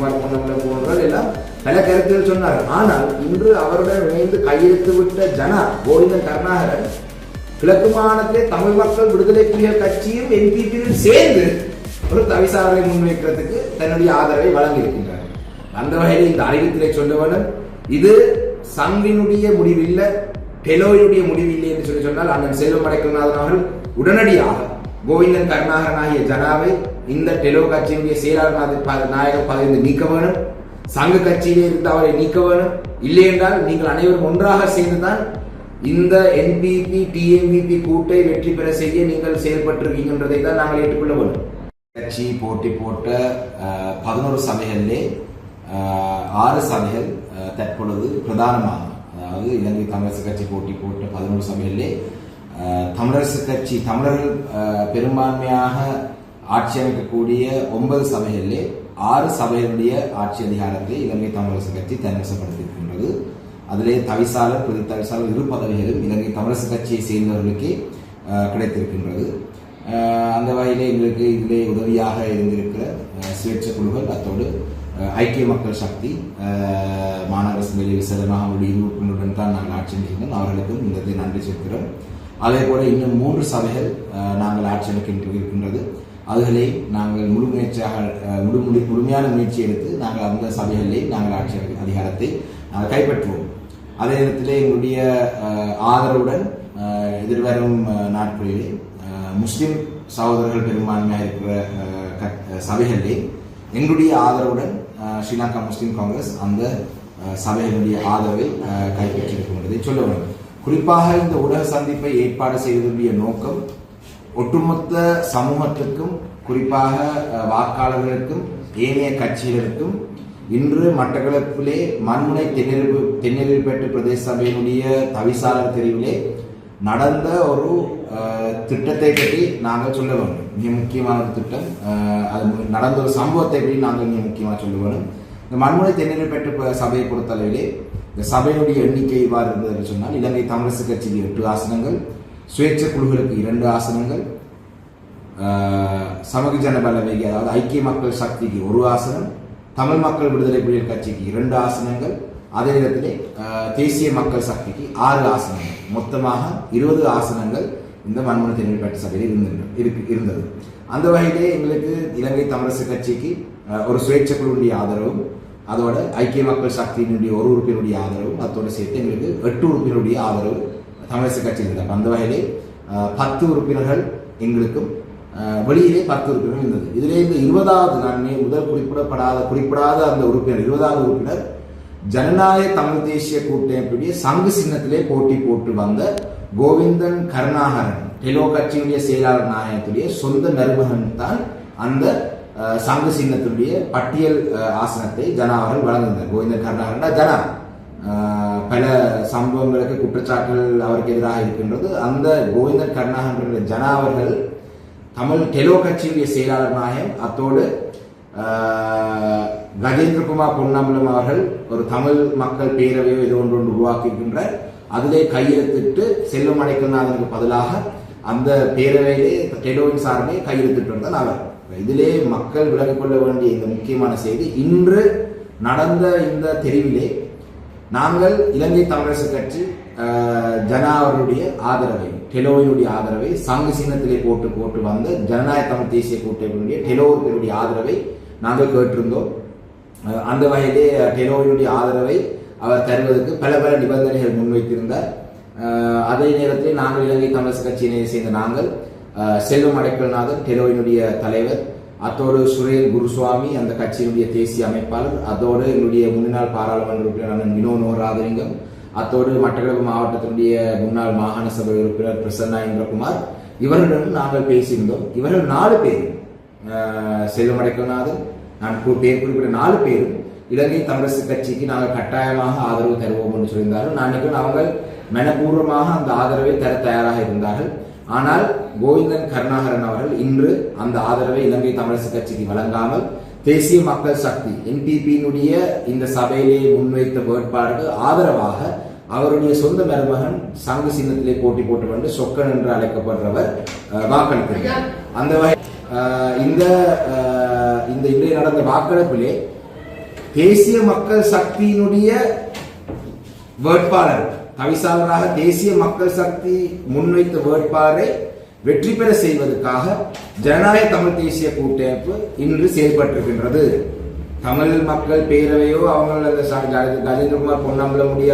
ஜெயக்குமார் போன்றவர்கள் எல்லாம் பல கருத்துகள் சொன்னார். ஆனால் இன்று அவருடன் இணைந்து கையெழுத்து விட்ட ஜனா கோவிந்தன் கருணாகரன் கிழக்கு மாகாணத்திலே தமிழ் மக்கள் விடுதலை புலிகள் கட்சியும் என்பிபியும் சேர்ந்து ஒரு தவிசாரலை முன்வைக்கிறதுக்கு தன்னுடைய ஆதரவை வழங்கியிருக்கின்றார். அந்த வகையில் இந்த அறிவித்திலே சொல்லுவனும் இது சங்கினுடைய முடிவில்லை, டெலோயினுடைய முடிவில்லை என்று சொன்னால் அண்ணன் செல்வம் அடைக்கல்நாதன் அவர்கள் உடனடியாக கோவிந்தன் கருணாகரன் ஆகிய ஜனாவை இந்த டெலோ கட்சியினுடைய செயலாளர் நாயகர் பதவி நீக்க வேணும், சங்க கட்சியிலே இருந்து அவரை நீக்க வேணும். இல்லை என்றால் நீங்கள் அனைவரும் ஒன்றாக சேர்ந்துதான் இந்த என்பிபி டிஎம்பிபி கூட்டை வெற்றி பெற செய்ய நீங்கள் செயல்பட்டிருக்கீங்கன்றதை தான் நாங்கள் ஏற்றுக்கொள்ள வேண்டும். கட்சி போட்டி போட்ட 11 சபைகளிலே 6 சபைகள் தற்பொழுது பிரதானமாக, அதாவது இலங்கை தமிழரசு கட்சி போட்டி போட்ட 11 சபைகளிலே தமிழரசு கட்சி தமிழர்கள் பெரும்பான்மையாக ஆட்சி அமைக்கக்கூடிய 9 சபைகளிலே 6 சபைகளுடைய ஆட்சி அதிகாரத்தை இலங்கை தமிழரசு கட்சி தன்வசப்படுத்தியிருக்கின்றது. அதிலே தவிசாளர் பிரதி தவிசாளர் 2 பதவிகளும் இலங்கை தமிழரசு கட்சியை சேர்ந்தவர்களுக்கே கிடைத்திருக்கின்றது. அந்த வகையிலே எங்களுக்கு இதிலே உதவியாக இருந்திருக்கிற சுயேட்சை குழுக்கள், அத்தோடு ஐக்கிய மக்கள் சக்தி மாநகர சபையில் விசேடமாக அவருடைய உறுப்பினருடன் தான் நாங்கள் ஆட்சி அமைக்கின்றோம். அவர்களுக்கும் இந்த நன்றி செலுத்துகிறோம். அதே போல இன்னும் 3 சபைகள் நாங்கள் ஆட்சி அமைக்க இருக்கின்றது. அதுகளை நாங்கள் முழுமையான முயற்சி எடுத்து நாங்கள் அந்த சபைகளிலே நாங்கள் ஆட்சி அதிகாரத்தை கைப்பற்றுவோம். அதே நேரத்தில் எங்களுடைய ஆதரவுடன் எதிர்வரும் நாட்களிலே முஸ்லிம் சகோதரர்கள் பெரும்பான்மையாக இருக்கிற சபைகளிலே எங்களுடைய ஆதரவுடன் ஸ்ரீலங்கா முஸ்லிம் காங்கிரஸ் அந்த சபைகளுடைய ஆதரவை கைப்பற்றியிருக்கும் என்பதை சொல்ல வேண்டும். குறிப்பாக இந்த ஊடக சந்திப்பை ஏற்பாடு செய்வதற்குரிய நோக்கம் ஒட்டுமொத்த சமூகத்திற்கும், குறிப்பாக வாக்காளர்களுக்கும் ஏனைய கட்சிகளுக்கும் இன்று மட்டக்களப்பிலே மண்முனை தென்னெல்லிப்பேட்டு பிரதேச சபையினுடைய தவிசாளர் தெரிவிலே நடந்த ஒரு திட்டத்தை பற்றி நாங்கள் சொல்ல வேண்டும். மிக முக்கியமான ஒரு திட்டம், அது நடந்த ஒரு சம்பவத்தை பற்றி நாங்கள் மிக முக்கியமாக சொல்ல வேண்டும். இந்த மண்முனை தென்னெல்லிப்பேட்டு சபையை பொறுத்தளவிலே இந்த சபையினுடைய எண்ணிக்கை இவ்வாறு இருந்தது என்று சொன்னால், இலங்கை தமிழரசு கட்சிக்கு 8 ஆசனங்கள், சுயேட்சை குழுக்களுக்கு 2 ஆசனங்கள், சமூக ஜனபலவேகி அதாவது ஐக்கிய மக்கள் சக்திக்கு 1 ஆசனம், தமிழ் மக்கள் விடுதலை புலிகள் கட்சிக்கு 2 ஆசனங்கள், அதே நேரத்திலே தேசிய மக்கள் சக்திக்கு 6 ஆசனங்கள், மொத்தமாக 20 ஆசனங்கள் இந்த மண்முனை தென்னெல்லிப்பேட்டு சபையில் இருந்தது. அந்த வகையிலே எங்களுக்கு இலங்கை தமிழரசு கட்சிக்கு ஒரு சுயேட்சை குழுவுடைய ஆதரவும், அதோட ஐக்கிய மக்கள் சக்தியினுடைய 1 உறுப்பினருடைய ஆதரவும், அதோடு சேர்த்து எங்களுக்கு 8 உறுப்பினருடைய ஆதரவு தமிழரசு கட்சியில் இருந்தார். அந்த வகையிலே 10 உறுப்பினர்கள் எங்களுக்கும் வெளியிலே 10 உறுப்பினர்கள் இருந்தது. இதிலே இந்த 20வது நான் முதல் குறிப்பிடாத அந்த உறுப்பினர் 20வது உறுப்பினர் ஜனநாயக தமிழ் தேசிய கூட்டமைப்புடைய சங்கு சின்னத்திலே போட்டி போட்டு வந்த கோவிந்தன் கருணாகரன் டெலோ கட்சியுடைய செயலாளர் நாயகத்துடைய சொந்த மருமகன் தான் அந்த சங்கு சின்னத்துடைய பட்டியல் ஆசனத்தை ஜனா அவர்கள் வழங்கினார். கோவிந்தன் கருணாகரன் ஜனா பல சம்பவங்களுக்கு குற்றச்சாட்டுகள் அவருக்கு எதிராக இருக்கின்றது. அந்த கோவிந்தன் கருணாகரன் ஜனா அவர்கள் தமிழ் டெலோ கட்சியுடைய செயலாளர் நாயகம், அத்தோடு கஜேந்திரகுமார் பொன்னம்பலம் அவர்கள் ஒரு தமிழ் மக்கள் பேரவையோ ஏதோ ஒன்று உருவாக்கியிருக்கின்ற அதிலே கையெழுத்திட்டு செல்வம் அடைக்கல்நாதனுக்கு பதிலாக அந்த பேரவையிலே டெலோவின் சார்பை கையெழுத்திட்டு வந்தால் அவர். இதிலே மக்கள் விலகிக் கொள்ள வேண்டிய இந்த முக்கியமான செய்தி, இன்று நடந்த இந்த தெரிவிலே நாங்கள் இலங்கை தமிழரசு கட்சி ஜனா அவர்களுடைய ஆதரவை, டெலோவினுடைய ஆதரவை, சங்கு சின்னத்திலே போட்டு வந்த ஜனநாயக தமிழ் தேசிய கூட்டமைப்பினுடைய டெலோவினுடைய ஆதரவை நாங்கள் கேட்டிருந்தோம். அந்த வகையிலே டெலோவினுடைய ஆதரவை அவர் தருவதற்கு பல நிபந்தனைகள் முன்வைத்திருந்தார். அதே நேரத்தில் நாங்கள் இலங்கை தமிழரசு கட்சியினை சேர்ந்த நாங்கள் செல்வம் அடைக்கல்நாதன் டெலோவினுடைய தலைவர், அத்தோடு சுரேல் குருசுவாமி அந்த கட்சியினுடைய தேசிய அமைப்பாளர், அதோடு எங்களுடைய முன்னாள் பாராளுமன்ற உறுப்பினர் வினோ ராதலிங்கம், அத்தோடு மட்டக்களப்பு மாவட்டத்தினுடைய முன்னாள் மாகாண சபை உறுப்பினர் பிரசன்னா இந்திரகுமார், இவர்களுடன் நாங்கள் பேசியிருந்தோம். இவர்கள் 4 பேர், செல்வம் அடைக்கல்நாதன், நான் பேர் குறிப்பிட்ட 4 பேரும் இலங்கை தமிழரசு கட்சிக்கு நாங்கள் கட்டாயமாக ஆதரவு தருவோம் என்று சொல்லியிருந்தார்கள். நான் நினைக்கிறேன் அவர்கள் மனப்பூர்வமாக அந்த ஆதரவை தர தயாராக இருந்தார்கள். ஆனால் கோவிந்தன் கருணாகரன் அவர்கள் இன்று அந்த ஆதரவை இலங்கை தமிழரசு கட்சிக்கு வழங்காமல் தேசிய மக்கள் சக்தி என்பிபியினுடைய இந்த சபையிலே முன்வைத்த வேட்பாளருக்கு ஆதரவாக அவருடைய சொந்த மருமகன் சங்கு சின்னத்திலே போட்டி போட்டு வந்து சொக்கன் என்று அழைக்கப்படுறவர் வாக்களித்தார். அந்த வகை இந்த இன்றைய நடந்த வாக்கெடுப்பிலே தேசிய மக்கள் சக்தியினுடைய வேட்பாளர் தவிசாளராக தேசிய மக்கள் சக்தி முன்வைத்த வேட்பாளரை வெற்றி பெற செய்வதற்காக ஜனநாயக தமிழ் தேசிய கூட்டமைப்பு இன்று செயல்பட்டிருக்கின்றது. தமிழ் மக்கள் பேரவையோ அவங்க கஜேந்திரகுமார் பொன்னம்பலமுடைய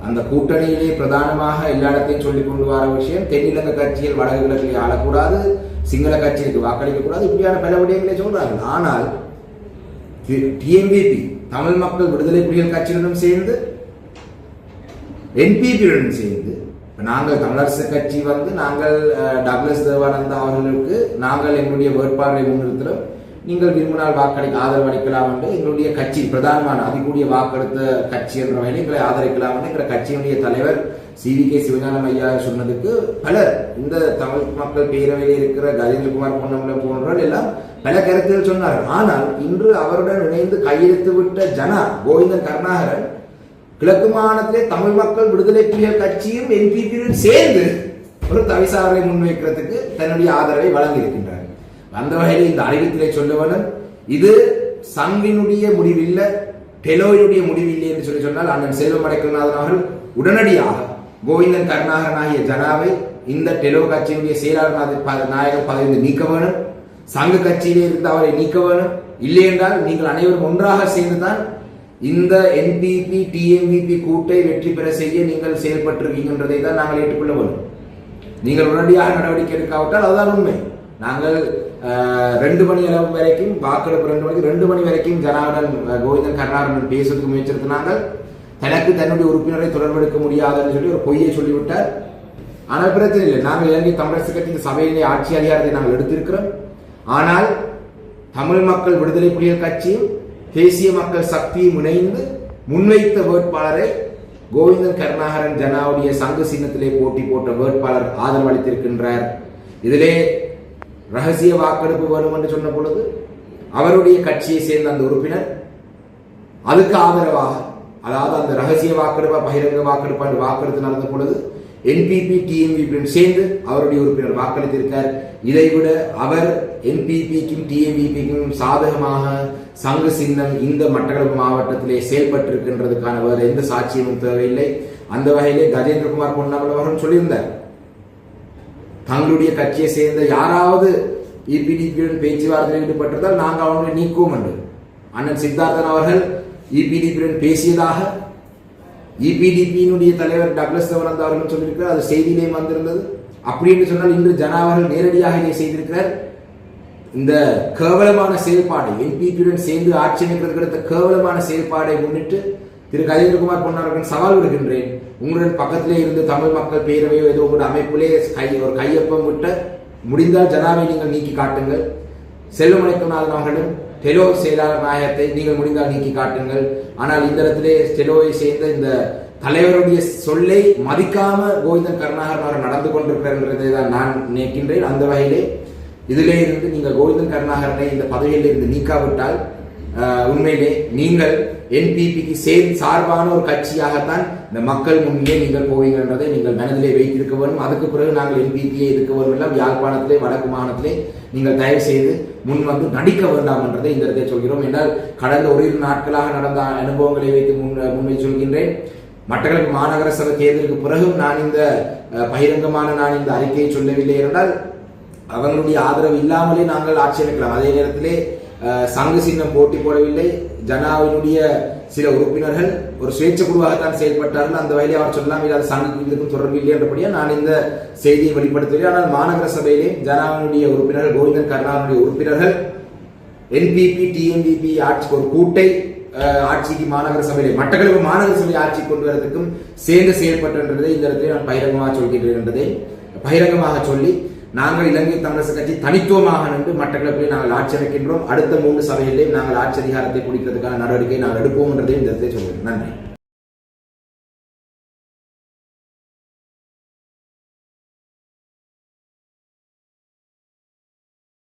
அந்த கூட்டணியிலே பிரதானமாக எல்லா இடத்தையும் சொல்லிக் கொண்டு வர விஷயம் தென்னிலங்கை கட்சிகள் வடக்கு கிழக்கிலே ஆளக்கூடாது, சிங்கள கட்சிகளுக்கு வாக்களிக்க கூடாது, இப்படியான பல விடயங்களை சொல்றாங்க. ஆனால் டிஎம்பிபி தமிழ் மக்கள் விடுதலை புலிகள் கட்சியுடன் சேர்ந்து என்பிபியுடன் சேர்ந்து நாங்கள் தமிழரசு கட்சி நாங்கள் டக்ளஸ் தேவானந்தா அவர்களுக்கு நாங்கள் எங்களுடைய வேட்பாளரை முன்னிறுத்துகிறோம், நீங்கள் விரும்பினால் ஆதரவு அளிக்கலாம் என்று எங்களுடைய கட்சி பிரதானமான அதிகூடிய வாக்கெடுத்த கட்சி என்ற வகையில் எங்களை ஆதரிக்கலாம் என்று எங்கள் கட்சியினுடைய தலைவர் CVK சிவஞானம் ஐயா சொன்னதுக்கு பலர் இந்த தமிழ் மக்கள் பேரவையில் இருக்கிற கஜேந்திரகுமார் பொன்னம்பலம் போன்றவர்கள் எல்லாம் பல கருத்துகள் சொன்னார்கள். ஆனால் இன்று அவருடன் இணைந்து கையெழுத்து விட்ட ஜனா கோவிந்தன் கருணாகரன் கிழக்கு மாகாணத்திலே தமிழ் மக்கள் விடுதலை புலிகள் கட்சியும் NPP-யுடன் சேர்ந்து ஒரு தவிசாளரை முன்வைக்கிறதுக்கு தன்னுடைய ஆதரவை வழங்கி இருக்கின்றார். அந்த வகையில் இந்த அறிவித்திலே சொல்லுவனும் இது சங்கினுடைய முடிவில்ல, டெலோயினுடைய முடிவில்லை என்று சொன்னால் அண்ணன் செல்வம் அடைக்கல்நாதன் அவர்கள் உடனடியாக கோவிந்தன் கருணாகரன் ஆகிய ஜனாவை இந்த டெலோ கட்சியினுடைய செயலாளர் நாயகர் பதவியை நீக்க வேணும், சங்க கட்சியிலே இருந்து அவரை நீக்க வேணும். இல்லை என்றால் நீங்கள் அனைவரும் ஒன்றாக சேர்ந்துதான் இந்த NPP TMVP கூட்டை வெற்றி பெற செய்ய நீங்கள் செயல்பட்டிருக்கீங்கன்றதை தான் நாங்கள் ஏற்றுக்கொள்ள வேண்டும். நீங்கள் உடனடியாக நடவடிக்கை எடுக்காவிட்டால் அதுதான் உண்மை. நாங்கள் 2 மணி அளவு வரைக்கும் வாக்கெடுப்பு 2 மணிக்கு 2 மணி வரைக்கும் ஜனாவுடன் கோவிந்தன் கருணாகரன் பேசுவதற்கு முயற்சித்திருந்தாங்க. தனக்கு தன்னுடைய உறுப்பினரை தொடர்பெடுக்க முடியாதுன்னு சொல்லி ஒரு பொய்யை சொல்லிவிட்டார். ஆனால் பிரச்சனை இல்லை, நாங்கள் இலங்கை தமிழரசு கட்சியின் சபையிலே ஆட்சி அதிகாரத்தை நாங்கள் எடுத்திருக்கிறோம். ஆனால் தமிழ் மக்கள் விடுதலை புலிகள் கட்சியும் தேசிய மக்கள் சக்தியும் இணைந்து முன்வைத்த வேட்பாளரை கோவிந்தன் கருணாகரன் ஜனாவுடைய சங்கு சின்னத்திலே போட்டி போட்ட வேட்பாளர் ஆதரவு அளித்திருக்கின்றார். இதிலே ரகசிய வாக்கெடுப்பு வேணும் என்று சொன்ன பொழுது அவருடைய கட்சியை சேர்ந்த அந்த உறுப்பினர் அதுக்கு ஆதரவாக, அதாவது அந்த ரகசிய வாக்கெடுப்பா பகிரங்க வாக்கெடுப்பு வாக்கெடுத்து நடந்த பொழுது NPP TMVP சேர்ந்து அவருடைய உறுப்பினர் வாக்களித்திருக்கார். இதைவிட அவர் NPP-க்கும் TMVP-க்கும் சாதகமாக சங்கு சின்னம் இந்த மட்டக்களப்பு மாவட்டத்திலே செயல்பட்டிருக்கின்றதுக்கான வேறு எந்த சாட்சியமும் தேவையில்லை. அந்த வகையிலே கஜேந்திரகுமார் பொன்னம்பலம் அவர்கள் சொல்லியிருந்தார், தங்களுடைய கட்சியை சேர்ந்த யாராவது EPDP-யுடன் பேச்சுவார்த்தையில் ஈடுபட்டிருந்தால் நாங்கள் அவங்களை நீக்குவோம் என்று அண்ணன் சித்தார்த்தன் அவர்கள் EPDP-யுடன் பேசியதாக EPDP-யினுடைய தலைவர் டக்ளஸ் தேவானந்தா அவர்கள் சொல்லியிருக்கிறார். அது செய்தியிலே வந்திருந்தது. அப்படி என்று சொன்னால் இன்று ஜனா அவர்கள் நேரடியாக இதை செய்திருக்கிறார். இந்த கேவலமான செயல்பாடை NPP-யுடன் சேர்ந்து ஆட்சி அமைக்கிறதுக்கு அடுத்த கேவலமான செயல்பாடை முன்னிட்டு திரு கஜேந்திரகுமார் பொன்னம்பலம் சவால் விடுகின்றேன். உங்களுடன் பக்கத்திலே இருந்து தமிழ் மக்கள் பேரவையோ ஏதோ ஒரு அமைப்பிலே ஒரு கையொப்பம் விட்ட முடிந்தால் ஜனாவை நீங்கள் நீக்கி காட்டுங்கள். செல்வம் அடைக்கல்நாதன் அவர்களும் டெலோ செயலாளர் நாயகத்தை நீங்கள் முடிந்தால் நீக்கி காட்டுங்கள். ஆனால் இந்த இடத்திலே டெலோவை சேர்ந்த இந்த தலைவருடைய சொல்லை மதிக்காம கோவிந்தன் கருணாகரன் அவர் நடந்து கொண்டிருக்கிறதை தான் நான் நினைக்கின்றேன். அந்த வகையிலே இதிலே இருந்து நீங்கள் கோவிந்தன் கருணாகரனை இந்த பதவியில் இருந்து நீக்காவிட்டால் உண்மையிலே நீங்கள் NPP-க்கு சார்பான ஒரு கட்சியாகத்தான் இந்த மக்கள் முன்னே நீங்கள் போவீங்க என்றதை நீங்கள் மனதிலே வைத்திருக்க வேண்டும். அதுக்கு பிறகு நாங்கள் NPP-யை இருக்க வேண்டும் எல்லாம் யாழ்ப்பாணத்திலே வடக்கு மாகாணத்திலே நீங்கள் தயவு செய்து முன் வந்து நடிக்க வேண்டாம் என்றதை இந்த இடத்தை சொல்கிறோம். என்றால் கடந்த ஒரு நாட்களாக நடந்த அனுபவங்களை வைத்து முன்வை சொல்கின்றேன். மட்டக்களப்பு மாநகர சபை தேர்தலுக்கு பிறகும் நான் இந்த பகிரங்கமான நான் இந்த அறிக்கையை சொல்லவில்லை என்றால் அவங்களுடைய ஆதரவு இல்லாமலே நாங்கள் ஆட்சி அமைக்கலாம். அதே நேரத்திலே சங்கு சின்னம் போட்டி போடவில்லை. ஜனாவினுடைய சில உறுப்பினர்கள் ஒரு சுயேட்சை குழுவாகத்தான் செயல்பட்டார்கள். அந்த வகையில் அவர் சொல்லலாம் அது சங்குக்கும் இதுக்கும் தொடர்பு இல்லை என்றபடியா நான் இந்த செய்தியை வெளிப்படுத்தவில்லை. ஆனால் மாநகர சபையிலே ஜனாவினுடைய உறுப்பினர்கள் கோவிந்தன் கருணாகரனுடைய உறுப்பினர்கள் NPP TMVP ஆட்சிக்கு ஒரு கூட்டை ஆட்சிக்கு மாநகர சபையிலே மட்டக்களப்பு மாநகர சபை ஆட்சி கொண்டு வரதுக்கும் சேர்ந்து செயல்பட்டதை இந்த இடத்துல நான் பகிரங்கமாக சொல்கின்றேன் என்றதை பகிரங்கமாக சொல்லி நாங்கள் இலங்கை தமிழரசு கட்சி தனித்துவமாக நின்று மட்டக்களப்பிலே நாங்கள் ஆட்சி அமைக்கின்றோம். அடுத்த 3 சபைகளிலே நாங்கள் ஆட்சி அதிகாரத்தை பிடிக்கிறதுக்கான நடவடிக்கை நாங்கள் எடுப்போம் என்றதையும் இந்த இடத்தை சொல்கிறேன். நன்றி.